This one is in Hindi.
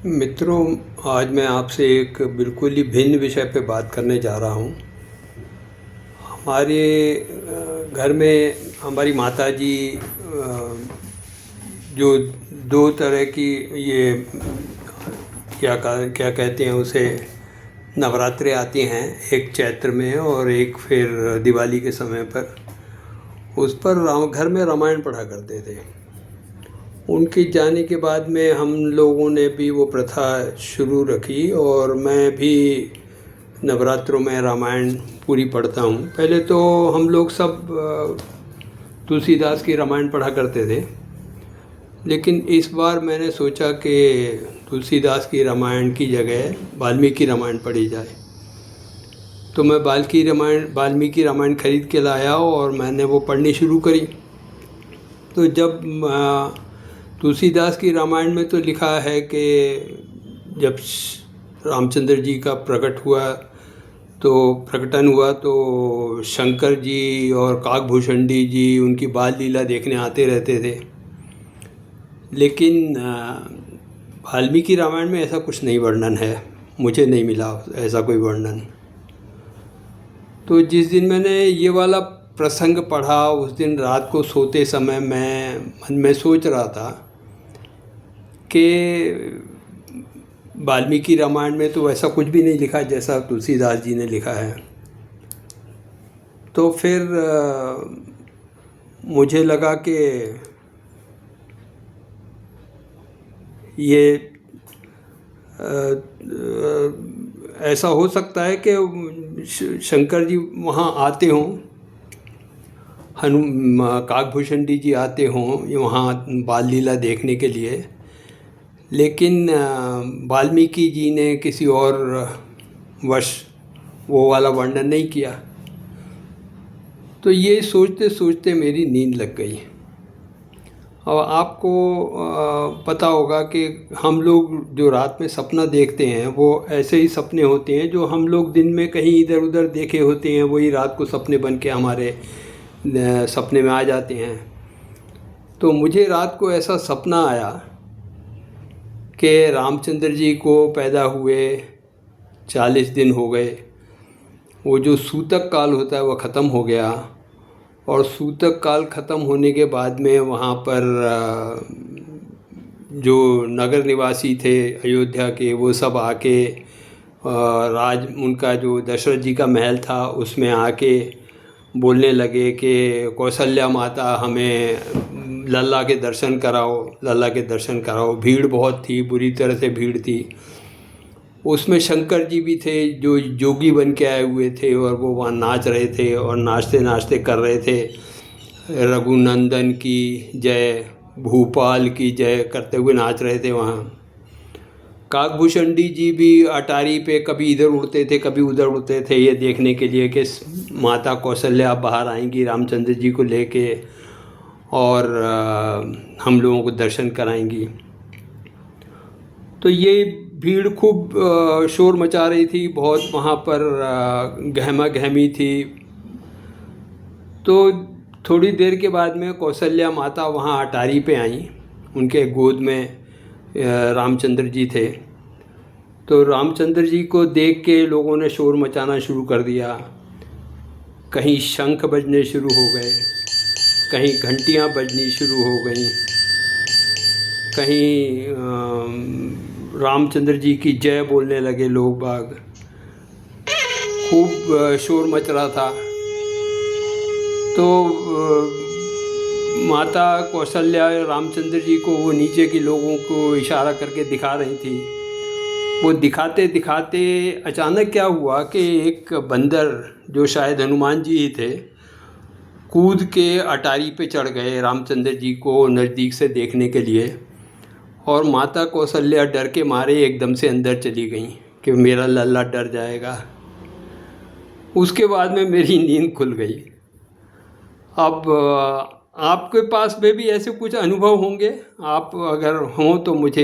मित्रों, आज मैं आपसे एक बिल्कुल ही भिन्न विषय पे बात करने जा रहा हूँ। हमारे घर में हमारी माताजी जो दो तरह की ये क्या कहते हैं उसे, नवरात्रे आती हैं, एक चैत्र में और एक फिर दिवाली के समय पर। उस पर घर में रामायण पढ़ा करते थे। उनके जाने के बाद में हम लोगों ने भी वो प्रथा शुरू रखी और मैं भी नवरात्रों में रामायण पूरी पढ़ता हूँ। पहले तो हम लोग सब तुलसीदास की रामायण पढ़ा करते थे, लेकिन इस बार मैंने सोचा कि तुलसीदास की रामायण की जगह वाल्मीकि रामायण पढ़ी जाए। तो मैं वाल्मीकि रामायण खरीद के लाया और मैंने वो पढ़नी शुरू करी। तो जब तुलसीदास की रामायण में तो लिखा है कि जब रामचंद्र जी का प्रकटन हुआ तो शंकर जी और काकभूषणी जी उनकी बाल लीला देखने आते रहते थे। लेकिन वाल्मीकि रामायण में ऐसा कुछ नहीं वर्णन है, मुझे नहीं मिला ऐसा कोई वर्णन। तो जिस दिन मैंने ये वाला प्रसंग पढ़ा, उस दिन रात को सोते समय मैं मन में सोच रहा था कि वाल्मीकि रामायण में तो ऐसा कुछ भी नहीं लिखा जैसा तुलसीदास जी ने लिखा है। तो फिर मुझे लगा कि ये ऐसा हो सकता है कि शंकर जी वहाँ आते हों, काकभूषणी जी आते हों वहाँ बाल लीला देखने के लिए, लेकिन वाल्मीकि जी ने किसी और वश वो वाला वर्णन नहीं किया। तो ये सोचते सोचते मेरी नींद लग गई। और आपको पता होगा कि हम लोग जो रात में सपना देखते हैं वो ऐसे ही सपने होते हैं जो हम लोग दिन में कहीं इधर उधर देखे होते हैं, वही रात को सपने बन के हमारे सपने में आ जाते हैं। तो मुझे रात को ऐसा सपना आया कि रामचंद्र जी को पैदा हुए 40 दिन हो गए, वो जो सूतक काल होता है वो ख़त्म हो गया, और सूतक काल ख़त्म होने के बाद में वहाँ पर जो नगर निवासी थे अयोध्या के, वो सब आके उनका जो दशरथ जी का महल था उसमें आके बोलने लगे कि कौशल्या माता हमें लल्ला के दर्शन कराओ। भीड़ बहुत थी, बुरी तरह से भीड़ थी। उसमें शंकर जी भी थे जो जोगी बन के आए हुए थे, और वो वहाँ नाच रहे थे और नाचते नाचते कर रहे थे रघुनंदन की जय, भूपाल की जय करते हुए नाच रहे थे वहाँ। काकभूषणी जी भी अटारी पे कभी इधर उड़ते थे कभी उधर उड़ते थे, ये देखने के लिए कि माता कौशल्या बाहर आएंगी रामचंद्र जी को लेके और हम लोगों को दर्शन कराएंगी। तो ये भीड़ खूब शोर मचा रही थी, बहुत वहाँ पर गहमा गहमी थी। तो थोड़ी देर के बाद में कौशल्या माता वहाँ अटारी पे आई, उनके गोद में रामचंद्र जी थे। तो रामचंद्र जी को देख के लोगों ने शोर मचाना शुरू कर दिया। कहीं शंख बजने शुरू हो गए, कहीं घंटियाँ बजनी शुरू हो गईं, कहीं रामचंद्र जी की जय बोलने लगे लोग बाग। खूब शोर मच रहा था। तो माता कौशल्या रामचंद्र जी को वो नीचे के लोगों को इशारा करके दिखा रही थी। वो दिखाते दिखाते अचानक क्या हुआ कि एक बंदर, जो शायद हनुमान जी ही थे, कूद के अटारी पे चढ़ गए रामचंद्र जी को नज़दीक से देखने के लिए, और माता कौशल्या डर के मारे एकदम से अंदर चली गई कि मेरा लल्ला डर जाएगा। उसके बाद में मेरी नींद खुल गई। अब आपके पास में भी ऐसे कुछ अनुभव होंगे, आप अगर हों तो मुझे